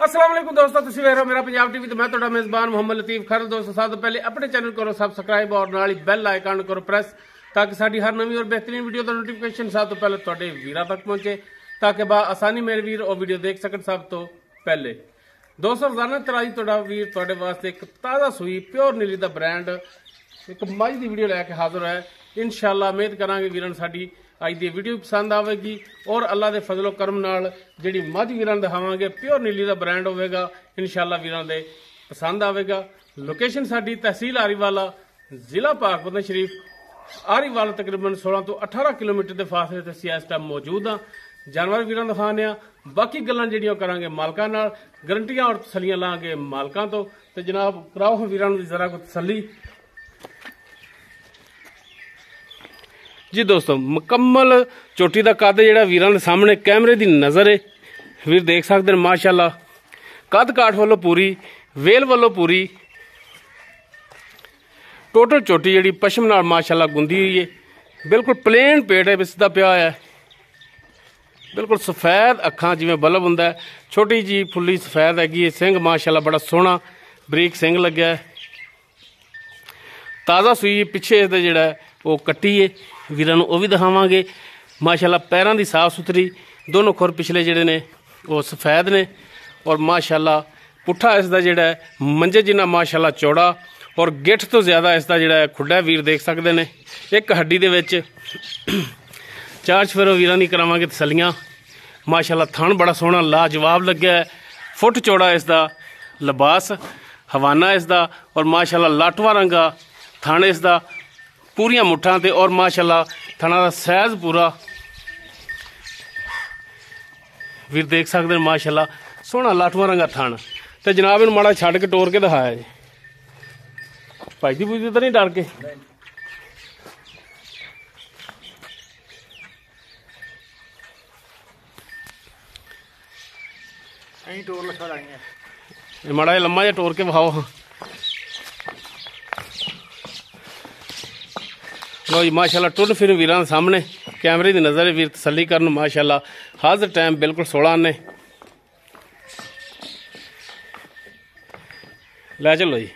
अस्सलाम वालेकुम दोस्तों, तुसीं वेख रहे हो मेरा पंजाब टीवी। तो मैं तुहाडा मेजबान मोहम्मद लतीफ खर। दोस्तों, सब तो पहले अपने चैनल करो सबसक्राइब और नाल ही बैल आइकन करो प्रेस, ताकि साडी हर नवी और बेहतरीन वीडियो का नोटिफिकेशन सब तो पहले तुहाडे वीरां तक पहुंचे, ताकि बा आसानी मेरे वीर और वीडियो देख सकन सब तो पहले। दोस्तों, रोजाना तराई तुहाडा वीर तुहाडे वास्ते एक ताज़ा सूई प्योर नीली दा ब्रांड एक मझ की वीडियो लैके हाजिर है। इंशाअल्लाह उम्मीद करांगे वीरन साडी अज की वीडियो पसंद आएगी और अल्लाह के फजलो करम नाल जिहड़ी मझ वीरन दिखावांगे प्योर नीली का ब्रांड होगा। इंशाअल्लाह वीरन दे पसंद आएगा। लोकेशन साडी तहसील आरीवाला, जिला पाकपतन शरीफ। आरीवाला तकरीबन 16 तो 18 किलोमीटर के फासले से असीं इस टाइम मौजूद हाँ। जानवर वीरन दिखाने बाकी गल्लां जिहड़ियां करांगे मालकां नाल, गारंटियां और तसलियां लांगे मालकां तो जनाब कराओ वीरन दी जरा कोई तसली जी। दोस्तों, मुकम्मल चोटी का कद जो वीरान सामने कैमरे की नज़र है, वीर देख सकते हैं। माशाअल्लाह कद काठ वालों पूरी, वेल वालों पूरी, टोटल चोटी जी पशम नाल माशाअल्लाह गुंदी हुई है। बिल्कुल प्लेन पेट है, बिसदा पिया है। बिल्कुल सफेद अखां जिवें बल्ब हुंदा है, छोटी जी फुल्ली सफेद हैगी है। सिंह माशाअल्लाह बड़ा सोहना बरीक सिंह लग्या है। ताज़ा सूई पिछे इसदा जिहड़ा वो कट्टी है, वीरां नूं भी दिखावांगे। माशाअल्लाह पैरां दी साफ सुथरी, दोनों खुर पिछले जिहड़े ने वो सफेद ने और माशाअल्लाह पुट्ठा इसदा जिहड़ा मंजे जिन्ना माशाअल्लाह चौड़ा और गिठ तो ज़्यादा इसदा जिहड़ा खुड्डा वीर देख सकते हैं। एक हड्डी दे विच चार चफेरों वीरां दी करावांगे तसलियां। माशाअल्लाह थण बड़ा सोहना लाजवाब लग्या है। फुट चौड़ा इसदा लिबास, हवाना इसदा और माशाअल्लाह लाटवा रंगा थण इसदा, पूरियां मुठ्ठां ते और माशाअल्लाह थणा दा साइज पूरा वीर देख सकते हैं। माशाअल्लाह सोहना लाटवा रंगा थण। तो जनाब इन माड़ा छड़ के टोर के दिखाया जी। भजदी भुजदी तो नहीं डर के? माड़ा लम्मा जा टोर के विखाओ। लो जी, माशाअल्लाह टुन फिर वीरां सामने कैमरे की नज़र वीर तसली करन। माशाअल्लाह हाजिर टाइम बिल्कुल 16 आने लै चलो जी।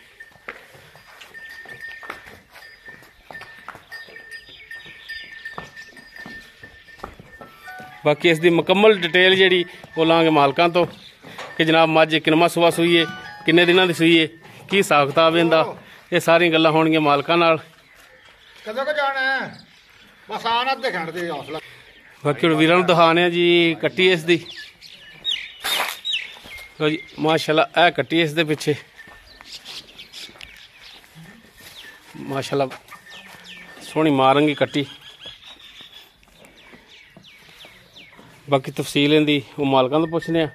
बाकी इसकी मुकम्मल डिटेल जी वो लाँगे मालकां तो कि जनाब मझ किनवा सुबह सूई है, किन्ने दिनों की सूई है, की हिसाब किताब इहदा, ये सारी गल्लां होणगियां मालकां नाल। बाकी वीरां नूं दिखाने जी कट्टी इसदी। जी माशाअल्लाह ऐ कट्टी इसदे पिछे माशाअल्लाह सोहनी मारंगी कट्टी। बाकी तफसील इहदी वो मालकां तो पुछने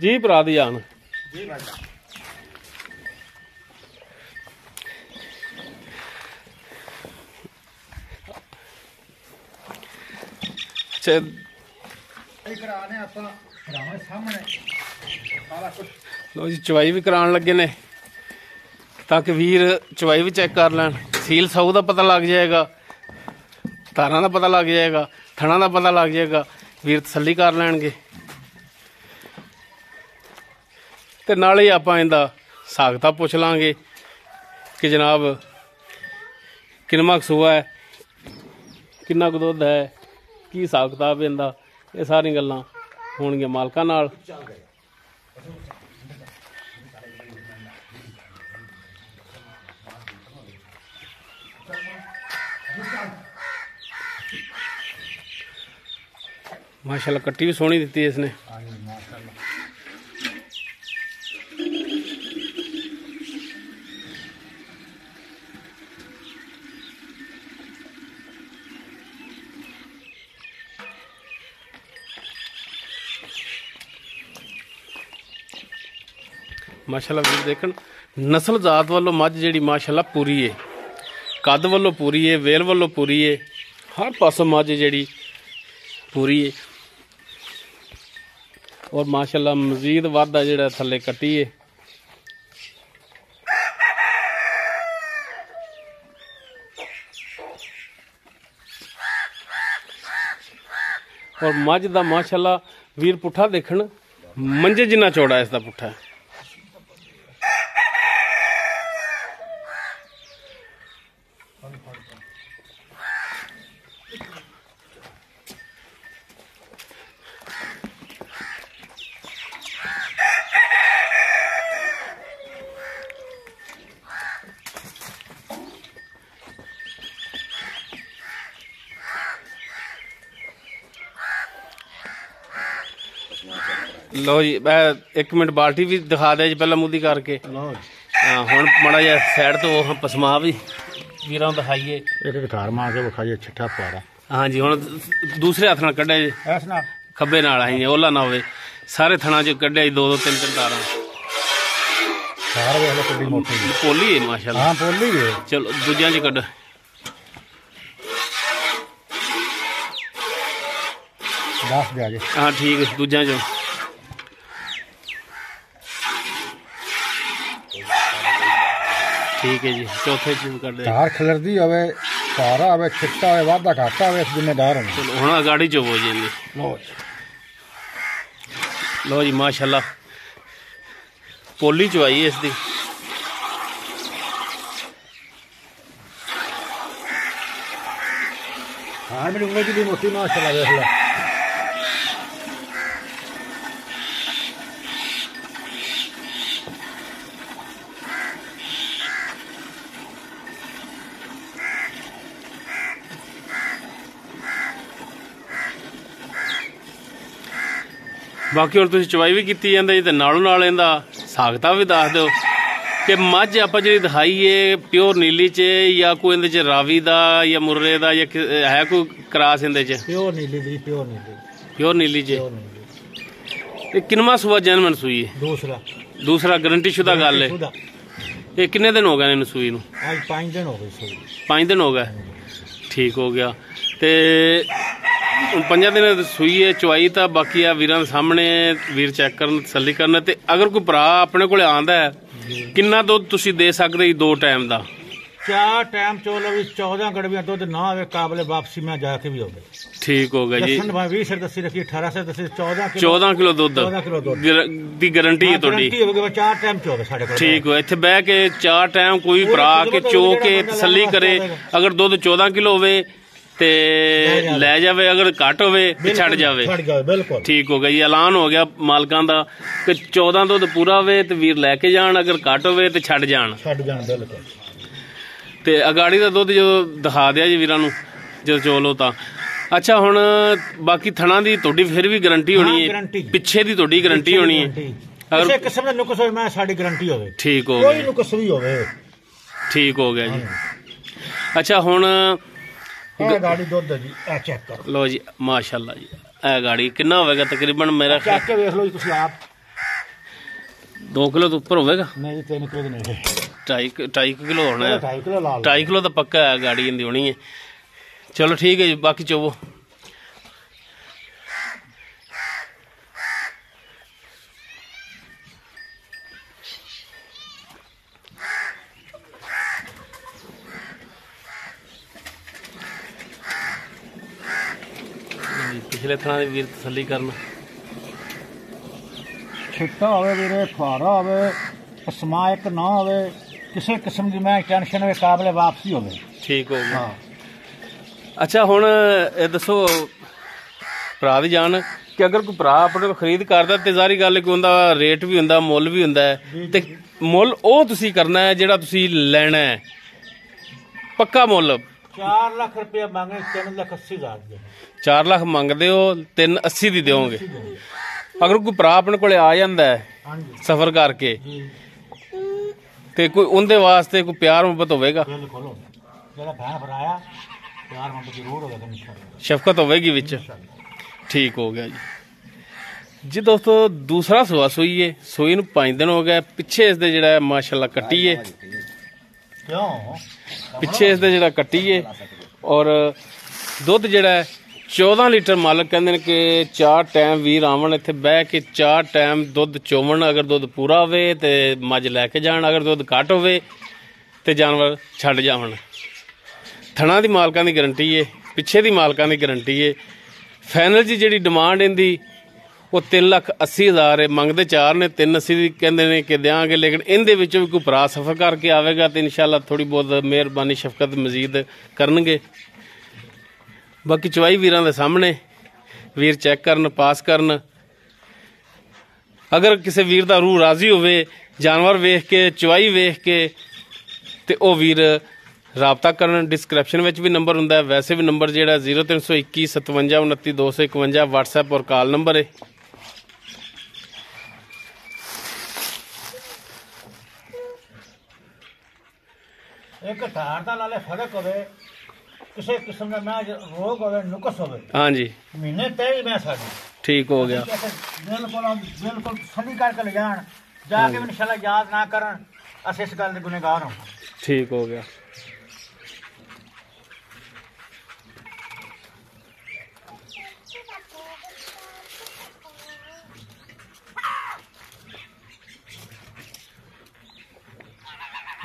जी। भरा दी जान लो जी, चवाई भी कराने लगे ने ताकि वीर चवाई भी चेक कर लैन। सील साऊ का पता लग जाएगा, तारां का पता लग जाएगा, थणा का पता लग जाएगा, वीर तसली कर लैणगे। ते नाल ही आपां इहदा सागता पुछ लांगे कि जनाब किनवा सूआ है, किन्ना कुछ दुध है, की हिसाब किताब इहदा, ये सारी गल्लां होणगियां मालकां नाल। माशाअल्लाह कट्टी भी सोहनी दित्ती इसने। माशाअल्लाह वीर देखन नस्ल जात वालों मझ जी माशाअल्लाह पूरी है, कद वालों पूरी है, वेल वालों पूरी है, हर पासों मझ जी पूरी है और माशाअल्लाह मजीद वाधा जिहड़ा थल्ले कट्टी है। और मझ दा माशाअल्लाह ਵੀਰ ਪੁੱਠਾ ਦੇਖਣ, ਮੰਜੇ ਜਿੰਨਾ ਚੌੜਾ ਇਸ ਦਾ ਪੁੱਠਾ। लो जी, एक मिनट बाल्टी भी दिखा दे जी पहला मुद्दी करके। हाँ हुण माड़ा जिहा साइड तो पसमा भी वीरां दिखाइए, घर मार के विखाइए छिट्ठा पारा। हाँ जी, हुण दूसरे हथ नाल कड्ढिया जी, खब्बे नाल आई ओला ना होवे, सारे थणा च कड्ढिया जी 2-2 3-3 तारां। पोली है माशाल्लाह। हाँ पोली है। चलो दूजियां च कड्ढ। हाँ ठीक है, दूजियां चो ठीक है जी। चौथे चीज कर दे, तार खलरदी होवे, सारा होवे, छिट्टा होवे, वादा घाटा होवे, इस जिम्मेदार होवे। चलो हुण गाड़ी चो हो जाएंगे। लो जी माशाल्लाह, पोली चवाई है इसकी। हाँ मेरी उम्र की मोटी माशाल्लाह देख लो। बाकी और तुसीं चवाई भी कीती जांदे जी, ते नालों नाल इहदा सागता भी दस दिओ कि मझ आपां जिहड़ी दिखाई है प्योर नीली च या कोई इहदे च रावी दा या मुर्रे दा या है कोई क्रास इहदे च? प्योर नीली दी, प्योर नीली। प्योर नीली च। ये किनवा सुबह जन्मन सुई है? दूसरा गारंटी शुदा गल है। ये किन्ने दिन हो गए इन्हूं सूई नूं? आज 5 दिन हो गए सूई। 5 दिन हो गए, ठीक हो गया। ते 5 दिन सूई है चवाई तो बाकी आ वीरां दे सामने वीर चैक करन तसल्ली करन। ते अगर कोई भरा अपने कोले आंदा है किन्ना दुध तुसीं दे सकदे 2 टाइम दा? 4 टाइम चोलो भी 14 गड़वियां दुध ना आवे काबले वापसी में जाके भी होवे। ठीक हो गया जी। 20 से दसी रखी 18 से दसी 14 किलो दुध दी गारंटी है तुहाडी? 4 टाइम चोवे साडे कोल। ठीक हो, इत्थे बह के 4 टाइम कोई भरा के चो के तसल्ली करे, अगर दुध 14 किलो होवे ते लै जावे, अगर घट होवे ते छड़ जावे। बिल्कुल ठीक हो गया जी। ऐलान हो गया मालकां दा कि 14 दुध पूरा होवे ते वीर लैके जाण, अगर घट होवे ते छड़ जाण। बिल्कुल। ते अगाड़ी दा दुध जो दिखा दिया जी वीरां नूं जो चोलो तां। अच्छा हुण बाकी थणा दी तुहाडी फिर भी गारंटी होनी है, पिछे दी तुहाडी गारंटी होनी है? अगर किस्म दा नुक्स होवे मैं साडी गारंटी होवे। ठीक हो कोई गया, नुक्स भी होवे। ठीक हो गया जी। अच्छा हुण गाड़ी दुध जी ए चेक करो। लो जी माशाल्लाह जी, ए गाड़ी कितना होवेगा तकरीबन? मेरा चेक के देख लो जी तुसीं आप। 2 किलो तो ऊपर होवेगा? नहीं 3 किलो नहीं, 2.5 किलो होना है। 2.5 किलो ला लो। 2.5 किलो तो पक्का है गाड़ी इंदी होनी है। चलो ठीक है जी, बाकी चोवो। पिछले थणा दी वीर तसल्ली करना। छिट्टा होवे वीरे, फुहारा होवे, पसमा एक ना होवे, किसी किस्म की मैं टेंशन होवे, काबले वापसी होवे। ठीक हो गया। अच्छा हुण ये दसो भरा दी जान कि अगर कोई भरा अपने को खरीद करदा ते ज़ाहिर गल है कि उनदा रेट भी हुंदा, मुੱਲ भी हुंदा है, ते मुੱਲ ਉਹ ਤੁਸੀਂ करना है ਜਿਹੜਾ ਤੁਸੀਂ ਲੈਣਾ है पक्का मुੱਲ। 4 लाख रुपया मांगे, 3,80,000 दे। 4 लाख मंगदे हो, 380 दी दोगे। अगर कोई भरा अपने कोले आ जांदा है सफर करके ते कोई उनदे वास्ते कोई प्यार मुहब्बत होवेगा? बिल्कुल जेड़ा भैन भराया प्यार मुहब्बत जरूर होवेगा इंशाअल्लाह, शफकत होवेगी विच। ठीक हो गया जी। जी दोस्तों दूसरा सुआ सूई है, सूई नूं 5 दिन हो गए। पिछे इसदे जिहड़ा माशाअल्लाह कट्टी है, क्यों पिछे इसदे जिहड़ा कट्टी है और दुध जिहड़ा 14 लीटर मालक कहते हैं कि 4 टाइम वीर आवन इत्थे बह के 4 टाइम दुध चोवन। अगर दुध पूरा होवे ते मझ लैके जाण, अगर दुध घट होवे ते जानवर छड्ड जावन। थणा दी मालकां दी गारंटी है, पिछे दी मालकां दी गारंटी है। फाइनल जी जिहड़ी डिमांड इहदी ਉਹ 3,80,000 ਹੈ। ਮੰਗਦੇ 4 ਨੇ, 380 ਦੀ ਕਹਿੰਦੇ ਨੇ ਕਿ ਦਿਆਂਗੇ, ਲੇਕਿਨ ਇਹਦੇ ਵਿੱਚੋਂ ਵੀ ਕੋਈ ਭਰਾ ਸਫਰ ਕਰਕੇ ਆਵੇਗਾ ਤੇ ਇਨਸ਼ਾਅੱਲਾ ਥੋੜੀ ਬਹੁਤ ਮਿਹਰਬਾਨੀ ਸ਼ਫਕਤ ਮਜ਼ੀਦ ਕਰਨਗੇ। ਬਾਕੀ ਚਵਾਈ ਵੀਰਾਂ ਦੇ ਸਾਹਮਣੇ, ਵੀਰ ਚੈੱਕ ਕਰਨ, ਪਾਸ ਕਰਨ। ਅਗਰ ਕਿਸੇ ਵੀਰ ਦਾ ਰੂਹ ਰਾਜ਼ੀ ਹੋਵੇ ਜਾਨਵਰ ਵੇਖ ਕੇ, ਚਵਾਈ ਵੇਖ ਕੇ, ਤੇ ਉਹ ਵੀਰ ਰਾਬਤਾ ਕਰਨ। ਡਿਸਕ੍ਰਿਪਸ਼ਨ ਵਿੱਚ ਵੀ ਨੰਬਰ ਹੁੰਦਾ, ਵੈਸੇ ਵੀ ਨੰਬਰ ਜਿਹੜਾ 0321 57 29 251 WhatsApp ਔਰ ਕਾਲ ਨੰਬਰ ਹੈ। ਇੱਕ ਧਾਰ ਦਾ ਨਾਲੇ ਫਰਕ ਹੋਵੇ, ਕਿਸੇ ਕਿਸਮ ਦਾ ਮੈਂ ਰੋਗ ਹੋਵੇ, ਨੁਕਸ ਹੋਵੇ। ਹਾਂਜੀ, ਮਹੀਨੇ ਤੇ ਹੀ ਮੈਂ ਸਾਡੀ ਠੀਕ ਹੋ ਗਿਆ। ਬਿਲਕੁਲ ਸਹੀ ਕਰਕੇ ਲੈ ਜਾਣ, ਜਾ ਕੇ ਇਨਸ਼ਾਅੱਲਾ ਯਾਦ ਨਾ ਕਰਨ, ਅਸੀਂ ਇਸ ਗੱਲ ਦੇ ਗੁਨਹਗਾਰ ਹਾਂ। ਠੀਕ ਹੋ ਗਿਆ।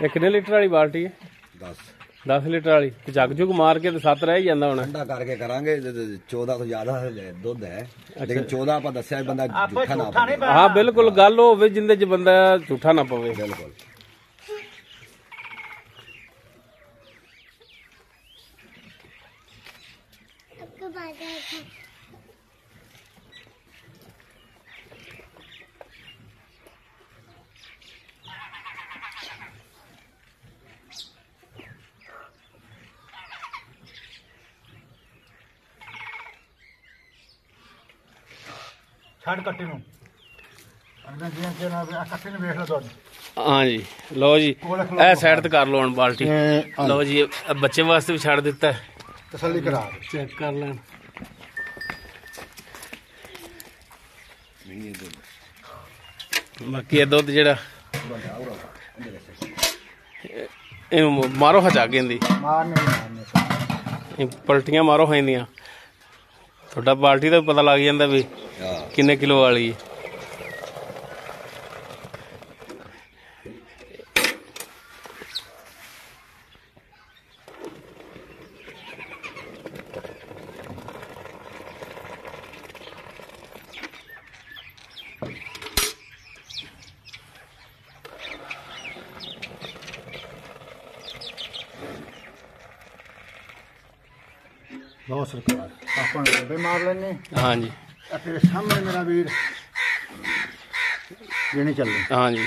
ਇਹ ਕਿੰਨੇ ਲੀਟਰ ਵਾਲੀ ਬਾਲਟੀ ਹੈ? 10 ਲੀਟਰ ਵਾਲੀ। ਜੱਗ ਜੁਗ ਮਾਰ ਕੇ ਤੇ 7 ਰਹਿ ਜਾਂਦਾ ਹੁਣ। ਠੰਡਾ ਕਰਕੇ ਕਰਾਂਗੇ। 14 ਤੋਂ ਜ਼ਿਆਦਾ ਦੁੱਧ ਹੈ, ਲੇਕਿਨ 14 ਆਪਾਂ ਦੱਸਿਆ ਬੰਦਾ ਝੂਠਾ ਨਾ ਪਵੇ। ਹਾਂ ਬਿਲਕੁਲ, ਗੱਲ ਹੋਵੇ ਜਿੰਦੇ ਚ ਬੰਦਾ ਝੂਠਾ ਨਾ ਪਵੇ। ਬਿਲਕੁਲ। ਛੱਡ ਕੱਟੀ ਨੂੰ, ਕੱਟੀ ਨੂੰ ਵੇਖ ਲਓ ਦੁੱਧ। ਹਾਂਜੀ ਲਓ ਜੀ, ਇਹ ਸਾਈਡ ਤੇ ਕਰ ਲਓ ਹੁਣ ਬਾਲਟੀ। ਲਓ ਜੀ, ਬੱਚੇ ਵਾਸਤੇ ਵੀ ਛੱਡ ਦਿੱਤਾ, ਤਸੱਲੀ ਕਰਾ ਚੈੱਕ ਕਰ ਲੈਣ। ਬਾਕੀ ਇਹ ਦੁੱਧ ਜਿਹੜਾ ਇਹਨੂੰ ਮਾਰੋ ਹਜਾ ਗੇਂਦੀ, ਪਲਟੀਆਂ ਮਾਰੋ ਹੋ ਜਾਂਦੀਆਂ। ਤੁਹਾਡਾ ਬਾਲਟੀ ਦਾ ਵੀ ਪਤਾ ਲੱਗ ਜਾਂਦਾ ਵੀ ਕਿੰਨੇ ਕਿਲੋ ਵਾਲੀ ਹੈ। ਬਹੁਤ ਸਰਕਾਰ ਆਪਾਂ ਡੱਬੇ ਮਾਰ ਲੈਣੇ। ਹਾਂਜੀ, ਤੇਰੇ ਸਾਹਮਣੇ ਮੇਰਾ ਵੀਰ ਜਿਹਨੇ ਚੱਲੇ। ਹਾਂਜੀ,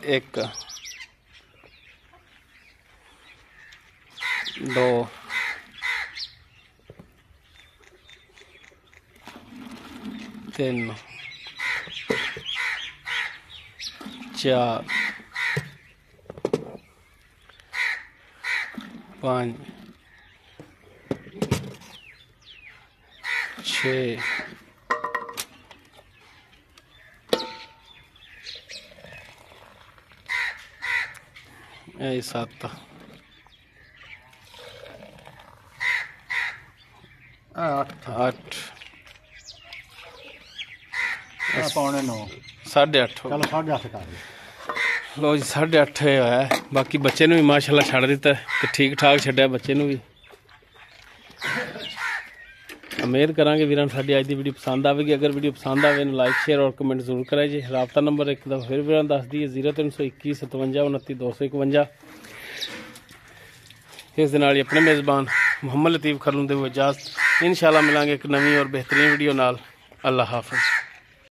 ਇੱਕ 2 3 4 5 6 ਇਹ 7 8 ਪੌਣੇ 9 8:30 ਚਲੋ 8:30 ਕਰ ਲਓ ਜੀ 8:30 ਹੋਇਆ। ਬਾਕੀ ਬੱਚੇ ਨੂੰ ਵੀ ਮਾਸ਼ਾਅੱਲਾ ਛੱਡ ਦਿੱਤਾ ਤੇ ਠੀਕ ਠਾਕ ਛੱਡਿਆ ਬੱਚੇ ਨੂੰ ਵੀ। ਉਮੀਦ ਕਰਾਂਗੇ ਵੀਰਾਂ ਨੂੰ ਸਾਡੀ ਅੱਜ ਦੀ ਵੀਡੀਓ ਪਸੰਦ ਆਵੇਗੀ। ਅਗਰ ਵੀਡੀਓ ਪਸੰਦ ਆਵੇ ਨੂੰ ਲਾਈਕ ਸ਼ੇਅਰ ਔਰ ਕਮੈਂਟ ਜ਼ਰੂਰ ਕਰਿਆ ਜੀ। ਰਾਬਤਾ ਨੰਬਰ ਇੱਕ ਦਫਾ ਫਿਰ ਵੀਰਾਂ ਦੱਸ ਦਈਏ 0321 57 29 251। ਇਸ ਦੇ ਨਾਲ ਹੀ ਆਪਣੇ ਮੇਜ਼ਬਾਨ ਮੁਹੰਮਦ ਲਤੀਫ ਖਰਲੂ ਦੇ ਇਜਾਜ਼ਤ। ਇਨਸ਼ਾਅੱਲਾ ਮਿਲਾਂਗੇ ਇੱਕ ਨਵੀਂ ਔਰ ਬਿਹਤਰੀਨ ਵੀਡੀਓ ਨਾਲ। ਅੱਲਾ ਹਾਫਿਜ਼।